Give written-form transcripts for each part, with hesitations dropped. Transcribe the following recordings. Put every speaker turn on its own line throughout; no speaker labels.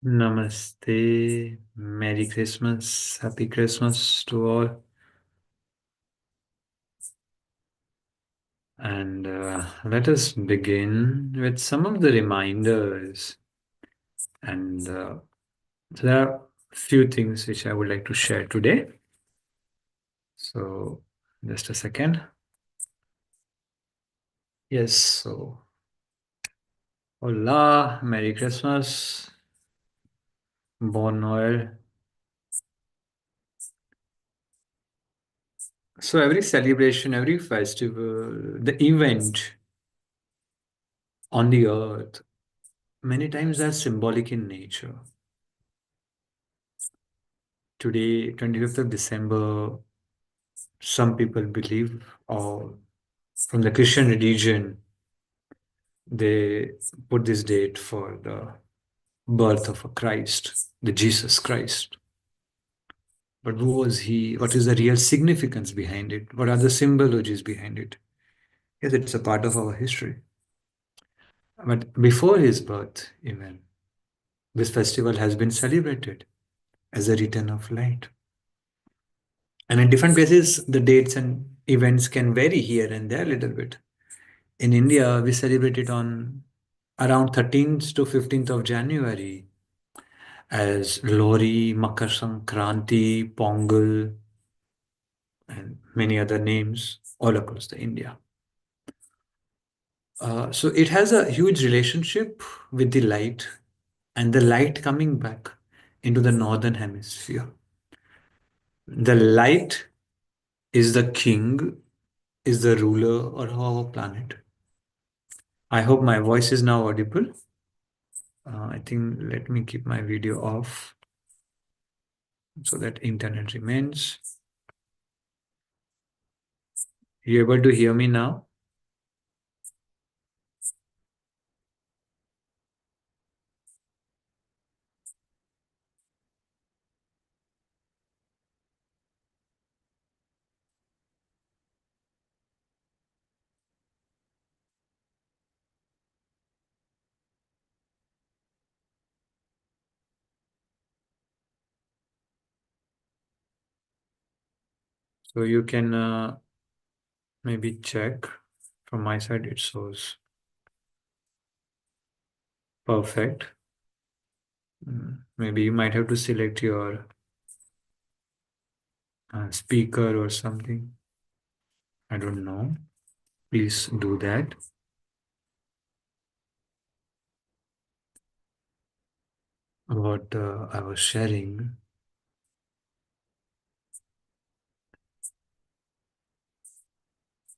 Namaste. Merry Christmas. Happy Christmas to all. And let us begin with some of the reminders. And there are a few things which I would like to share today. So, just a second. Yes, so, hola, Merry Christmas, Bon Noel. So, every celebration, every festival, the event on the earth, many times are symbolic in nature. Today, 25th of December, some people believe, or from the Christian religion, they put this date for the birth of a Christ, the Jesus Christ. But who was he? What is the real significance behind it? What are the symbologies behind it? Yes, it's a part of our history. But before his birth, even, this festival has been celebrated as a return of light. And in different places, the dates and events can vary here and there a little bit. In India, we celebrate it on around 13th to 15th of January as Lori, Makar Sankranti, Pongal, and many other names all across the India. So it has a huge relationship with the light and the light coming back into the northern hemisphere. The light is the king, is the ruler of our planet. I hope my voice is now audible. I think let me keep my video off so that internet remains. You able to hear me now? So you can maybe check from my side. It shows perfect. Maybe you might have to select your speaker or something. I don't know. Please do that. What I was sharing.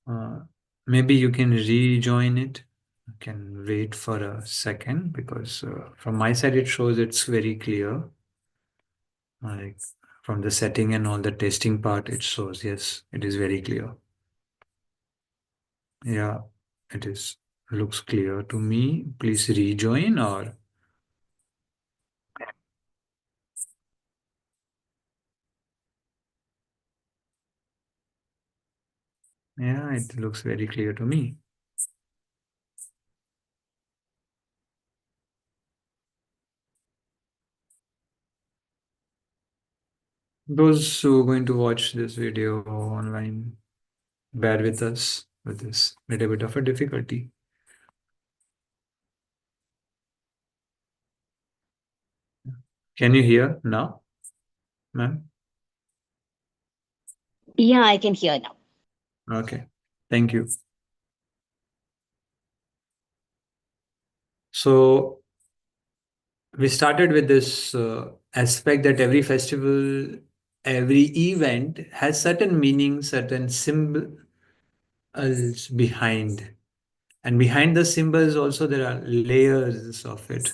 Uh, Maybe you can rejoin it. You can wait for a second because from my side it shows it's very clear. Like from the setting and all the testing part, it shows yes, it is very clear. Yeah, it is. Looks clear to me. Please rejoin or yeah, it looks very clear to me. Those who are going to watch this video online, bear with us with this little bit of a difficulty. Can you hear now, ma'am?
Yeah, I can hear now.
Okay, thank you. So we started with this aspect that every festival, every event has certain meanings, certain symbols behind. And behind the symbols also there are layers of it.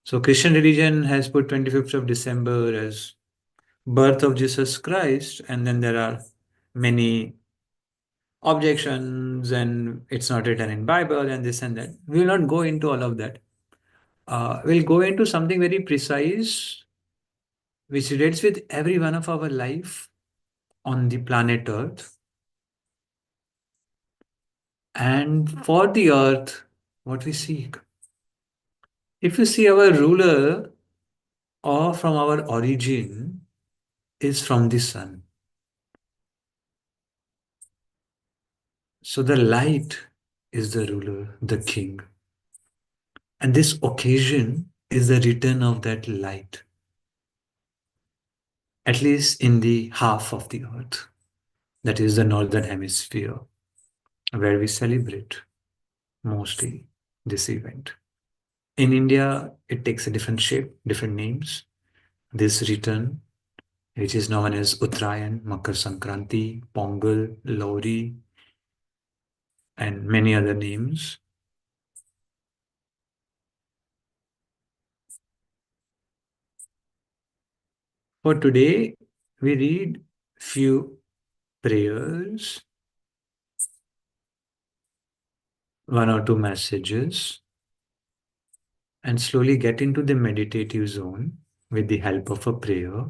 So Christian religion has put 25th of December as birth of Jesus Christ, and then there are many objections and it's not written in Bible and this and that. We will not go into all of that. We'll go into something very precise which relates with every one of our life on the planet Earth. And for the earth, what we seek. If you see our ruler, or from our origin is from the sun. So the light is the ruler, the king. And this occasion is the return of that light, at least in the half of the earth, that is the northern hemisphere, where we celebrate mostly this event. In India, it takes a different shape, different names. This return, which is known as Uttarayan, Makar Sankranti, Pongal, Lohri, and many other names. For today, we read few prayers, one or two messages, and slowly get into the meditative zone with the help of a prayer.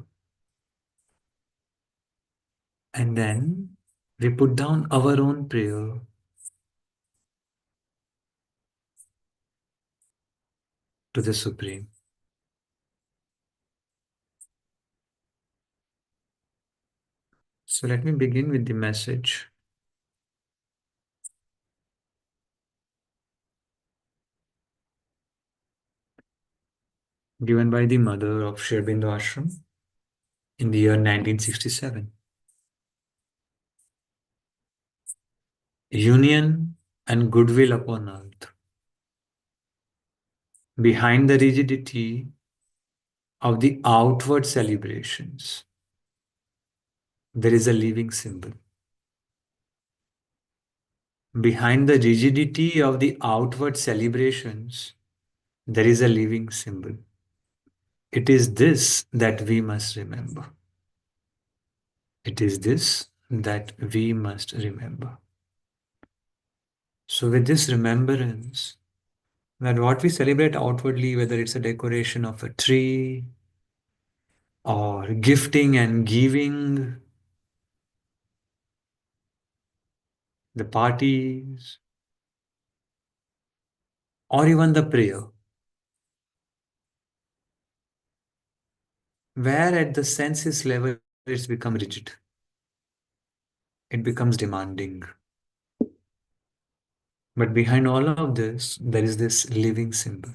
And then we put down our own prayer to the Supreme. So let me begin with the message given by the mother of Sri Aurobindo Ashram in the year 1967. Union and goodwill upon earth. Behind the rigidity of the outward celebrations, there is a living symbol. Behind the rigidity of the outward celebrations, there is a living symbol. It is this that we must remember. It is this that we must remember. So, with this remembrance, that what we celebrate outwardly, whether it's a decoration of a tree or gifting and giving, the parties, or even the prayer, where at the senses level it's become rigid, it becomes demanding. But behind all of this, there is this living symbol.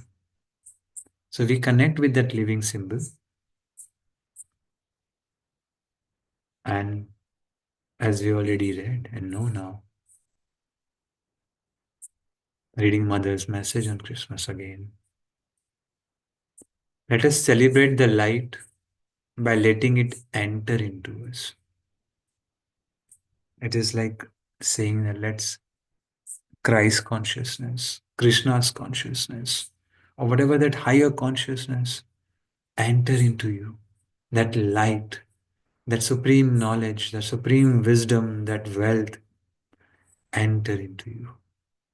So we connect with that living symbol, and as we already read and know now, reading Mother's message on Christmas again. Let us celebrate the light by letting it enter into us. It is like saying that let's Christ consciousness, Krishna's consciousness, or whatever that higher consciousness enter into you. That light, that supreme knowledge, that supreme wisdom, that wealth enter into you.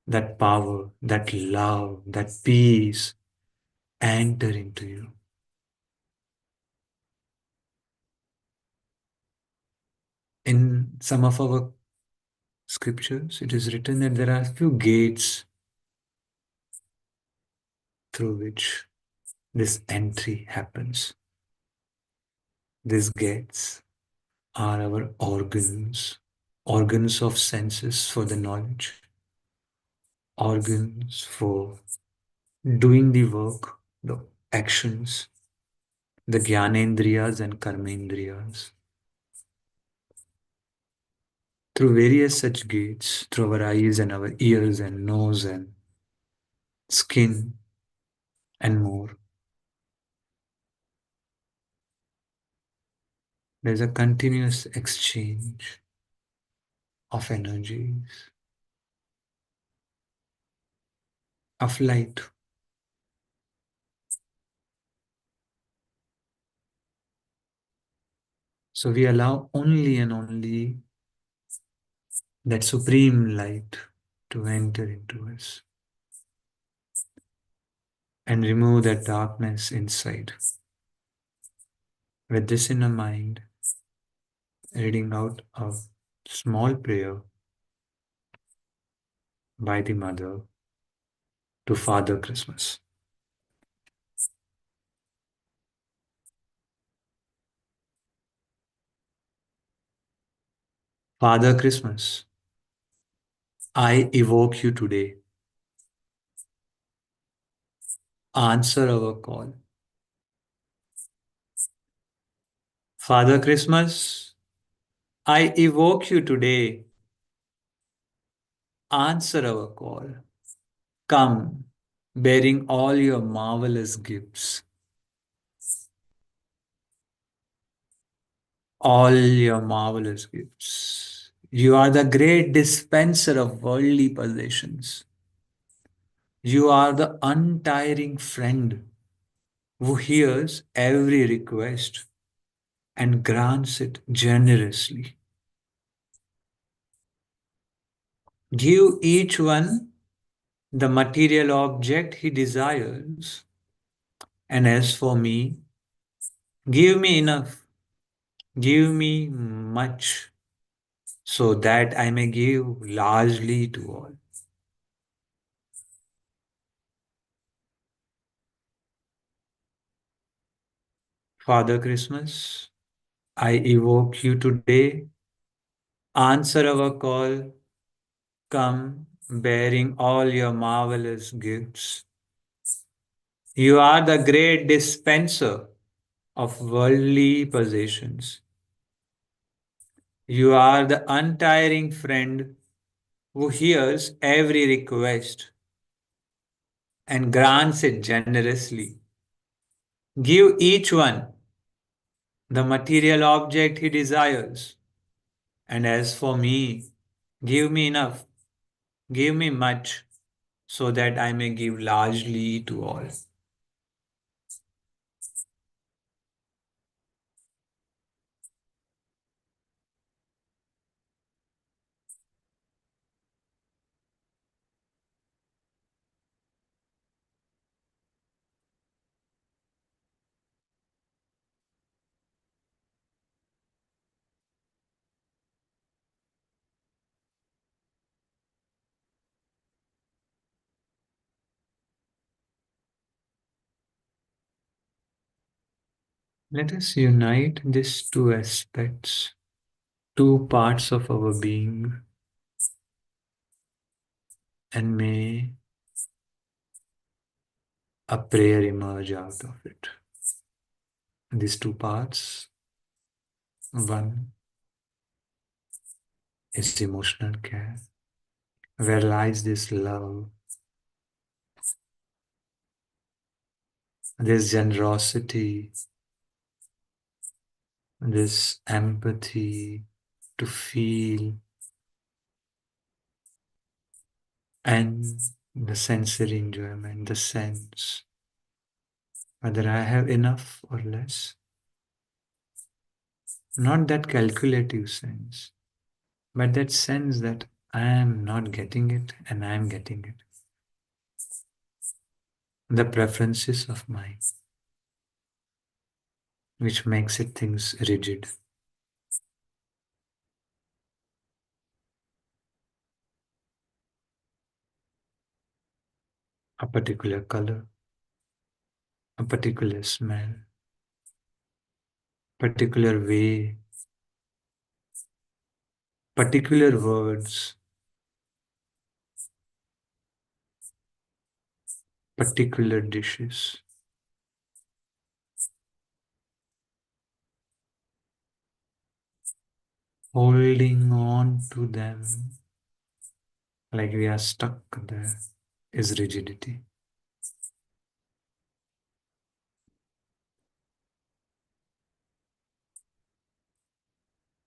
That power, that love, that peace enter into you. In some of our scriptures, it is written that there are few gates through which this entry happens. These gates are our organs of senses for the knowledge, organs for doing the work, the actions, the Jnanendriyas and Karmendriyas. Through various such gates, through our eyes and our ears and nose and skin and more, there's a continuous exchange of energies, of light. So we allow only and only that supreme light to enter into us and remove that darkness inside. With this in our mind, reading out a small prayer by the Mother to Father Christmas. Father Christmas, I evoke you today. Answer our call. Father Christmas, I evoke you today. Answer our call. Come, bearing all your marvelous gifts, all your marvelous gifts. You are the great dispenser of worldly possessions. You are the untiring friend who hears every request and grants it generously. Give each one the material object he desires, and as for me, give me enough, give me much, so that I may give largely to all. Father Christmas, I evoke you today. Answer our call. Come, bearing all your marvelous gifts. You are the great dispenser of worldly possessions. You are the untiring friend who hears every request and grants it generously. Give each one the material object he desires. And as for me, give me enough, give me much, so that I may give largely to all. Let us unite these two aspects, two parts of our being, and may a prayer emerge out of it. These two parts, one is emotional care, where lies this love, this generosity, this empathy to feel, and the sensory enjoyment, the sense, whether I have enough or less. Not that calculative sense, but that sense that I am not getting it and I am getting it. The preferences of mine, which makes it things rigid. A particular color, a particular smell, particular way, particular words, particular dishes. Holding on to them like we are stuck there is rigidity.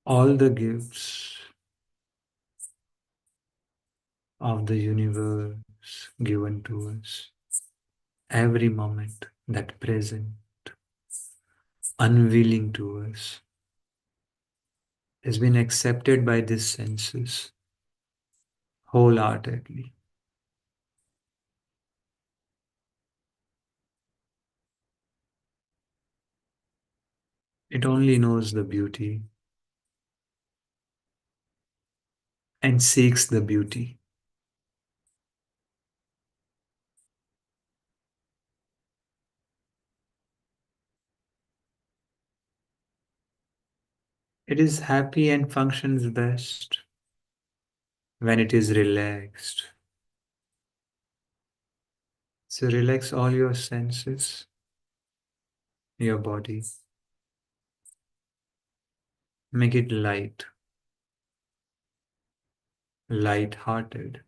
All the gifts of the universe given to us, every moment that present, unveiling to us, has been accepted by these senses wholeheartedly. It only knows the beauty and seeks the beauty. It is happy and functions best when it is relaxed. So relax all your senses, your body. Make it light, light-hearted.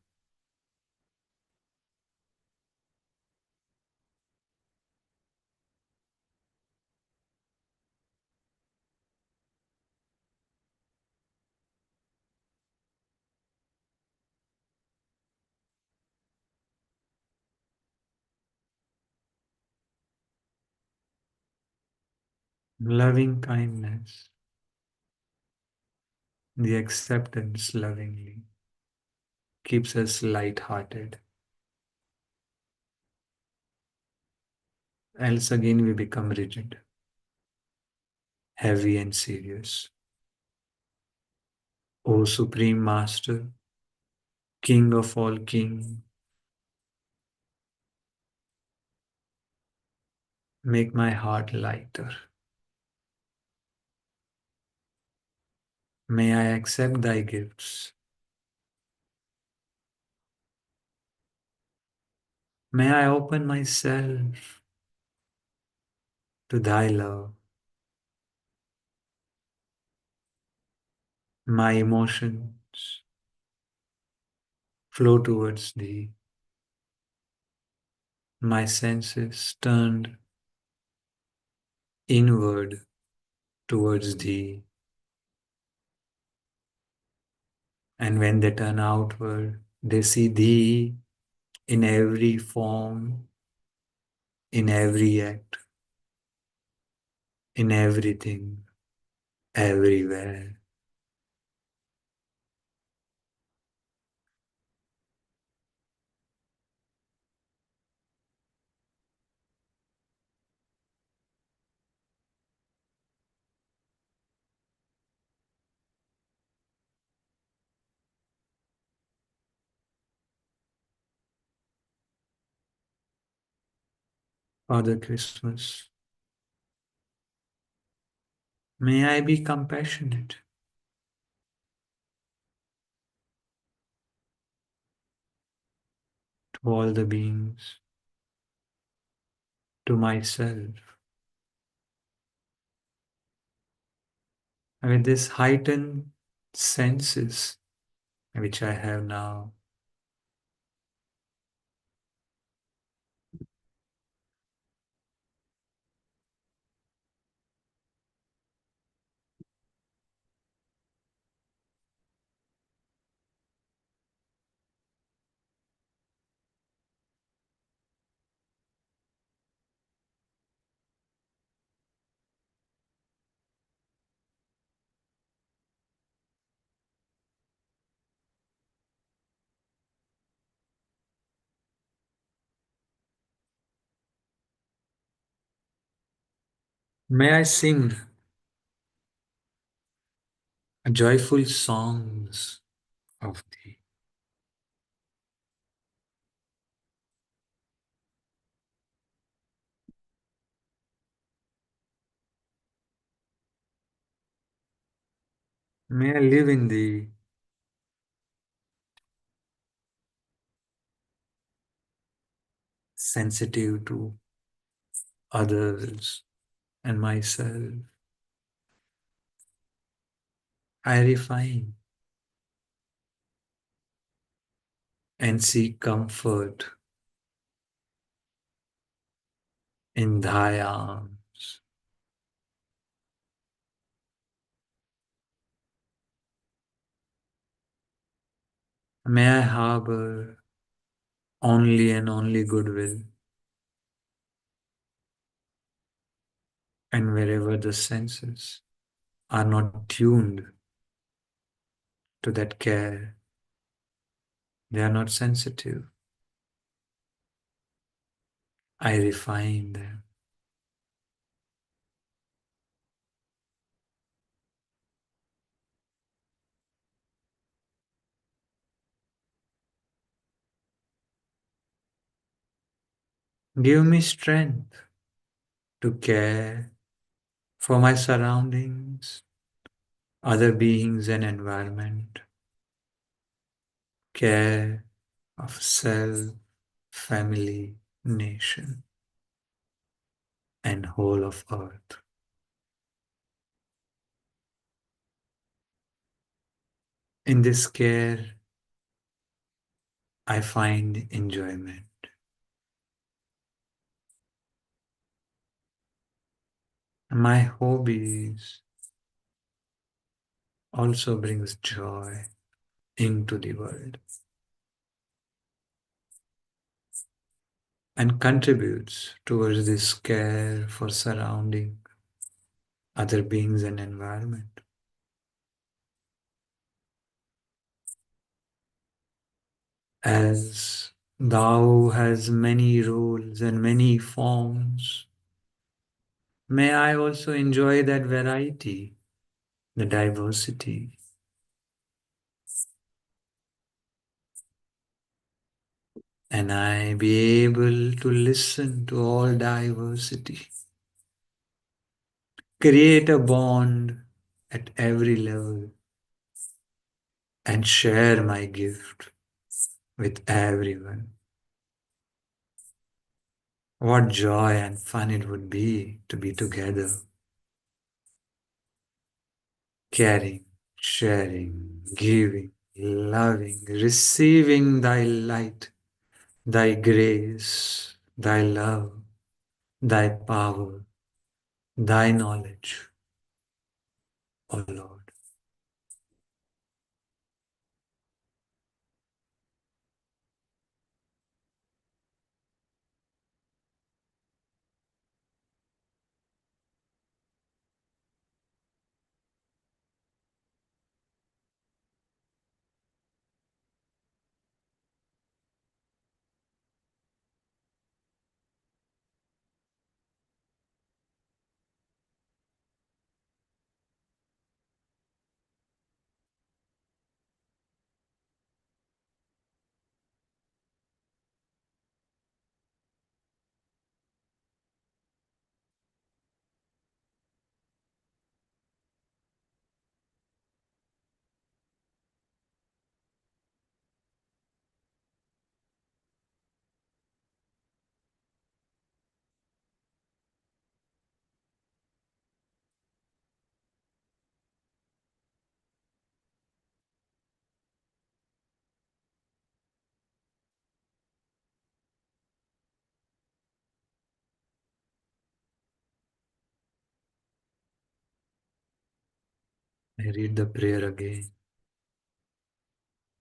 Loving kindness, the acceptance lovingly keeps us light-hearted. Else again we become rigid, heavy and serious. O Supreme Master, King of all kings, make my heart lighter. May I accept thy gifts. May I open myself to thy love. My emotions flow towards thee. My senses turned inward towards thee. And when they turn outward, they see thee in every form, in every act, in everything, everywhere. Father Christmas, may I be compassionate to all the beings, to myself. And with this heightened senses which I have now, may I sing joyful songs of thee. May I live in thee, sensitive to others and myself. I refine and seek comfort in thy arms. May I harbor only and only goodwill, and wherever the senses are not tuned to that care, they are not sensitive, I refine them. Give me strength to care for my surroundings other beings and environment, care of self, family, nation, and whole of earth. In this care, I find enjoyment. My hobbies also brings joy into the world and contributes towards this care for surrounding other beings and environment. As thou has many roles and many forms, may I also enjoy that variety, the diversity, and I be able to listen to all diversity, create a bond at every level, and share my gift with everyone. What joy and fun it would be to be together, caring, sharing, giving, loving, receiving thy light, thy grace, thy love, thy power, thy knowledge, O Lord. I read the prayer again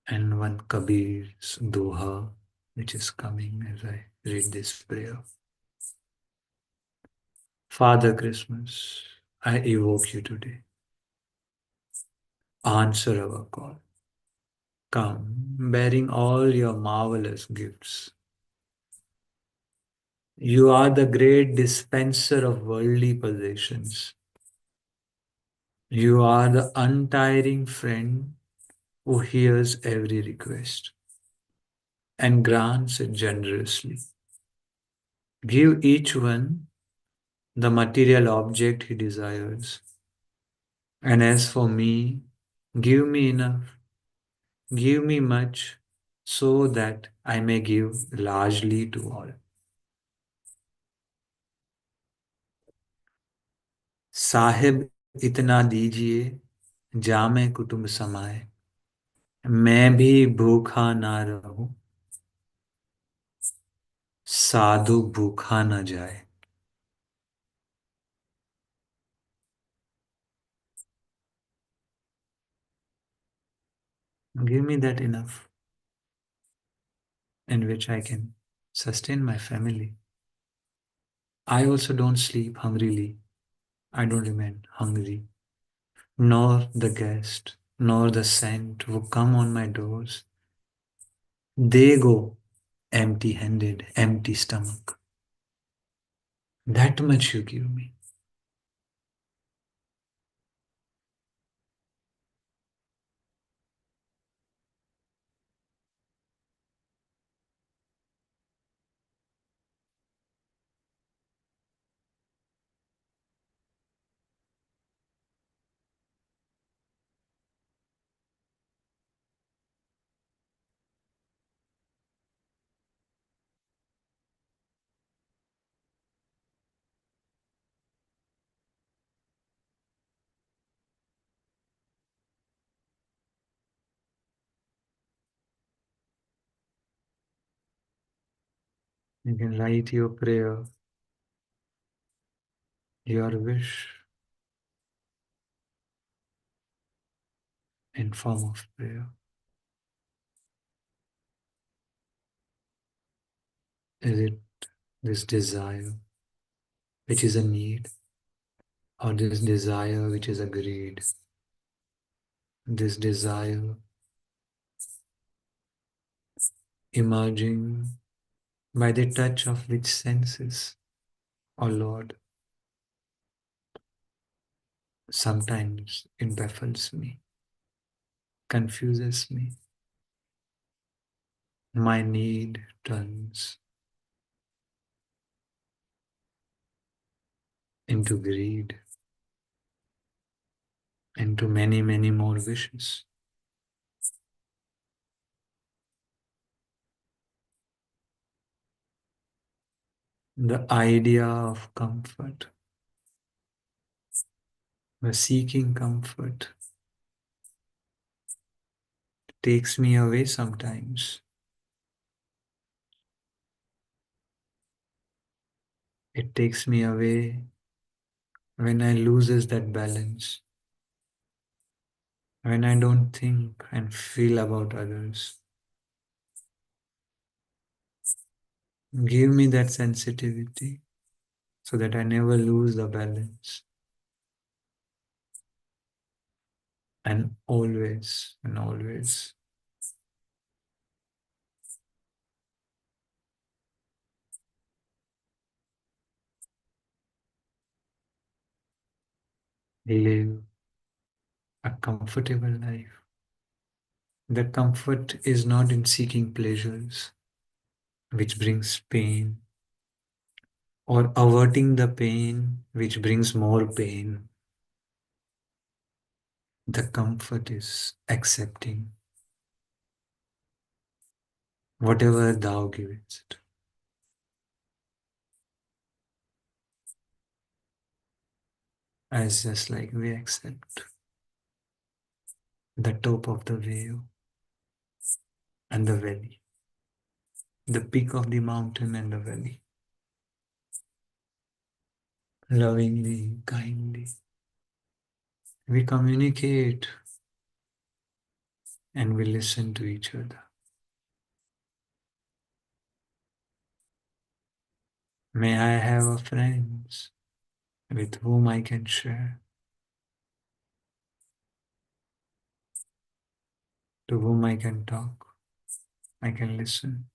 and one Kabir's Doha, which is coming as I read this prayer. Father Christmas, I evoke you today. Answer our call. Come, bearing all your marvelous gifts. You are the great dispenser of worldly possessions. You are the untiring friend who hears every request and grants it generously. Give each one the material object he desires. And as for me, give me enough, give me much, so that I may give largely to all. Sahib इतना दीजिए जामे कुटुंब समाए मैं भी भूखा ना रहूं साधु भूखा ना जाए. Give me that enough in which I can sustain my family. I also don't sleep hungrily. I don't remain hungry, nor the guest, nor the saint who come on my doors. They go empty handed, empty stomach. That much you give me. You can write your prayer, your wish in form of prayer. Is it this desire which is a need, or this desire which is a greed? This desire emerging by the touch of which senses, O Lord? Sometimes it baffles me, confuses me. My need turns into greed, into many, many more wishes. The idea of comfort, the seeking comfort, takes me away sometimes. It takes me away when I loses that balance, when I don't think and feel about others. Give me that sensitivity so that I never lose the balance and always live a comfortable life. The comfort is not in seeking pleasures, which brings pain, or averting the pain, which brings more pain. The comfort is accepting whatever thou givest, as just like we accept the top of the wave and the valley, the peak of the mountain and the valley, lovingly, kindly. We communicate and we listen to each other. May I have a friends with whom I can share, to whom I can talk, I can listen.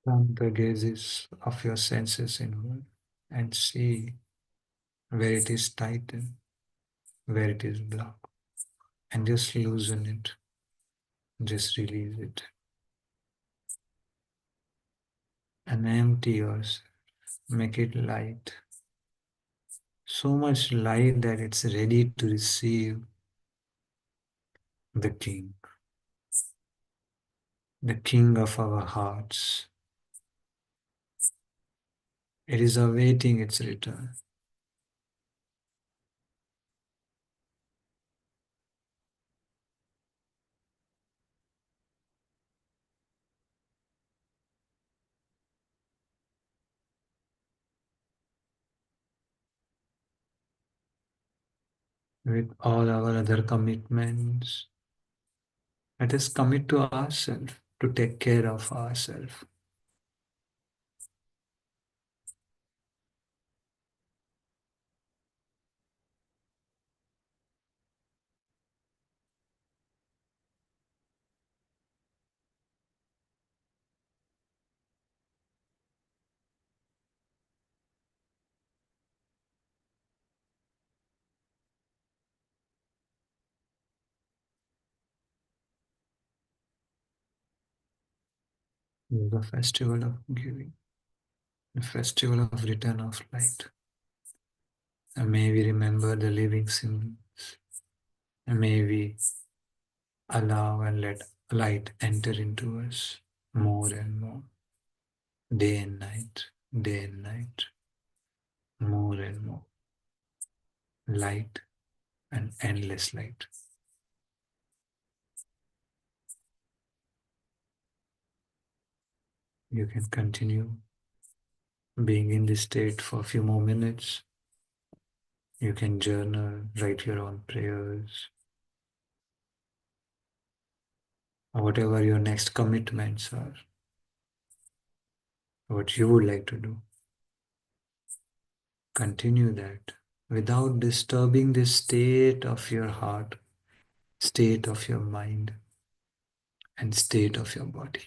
Turn the gazes of your senses inward and see where it is tightened, where it is blocked, and just loosen it, just release it, and empty yourself. Make it light, so much light that it's ready to receive the King of our hearts. It is awaiting its return. with all our other commitments. Let us commit to ourselves to take care of ourselves. The festival of giving, the festival of return of light. And may we remember the living symbols. And may we allow and let light enter into us more and more, day and night, day and night, more and more. Light and endless light. You can continue being in this state for a few more minutes. You can journal, write your own prayers, or whatever your next commitments are, what you would like to do. Continue that without disturbing the state of your heart, state of your mind, and state of your body.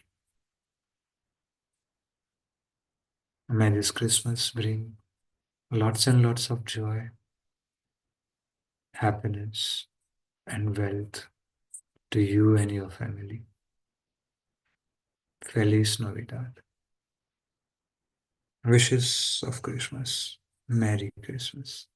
May this Christmas bring lots and lots of joy, happiness, and wealth to you and your family. Feliz Navidad. Wishes of Christmas. Merry Christmas.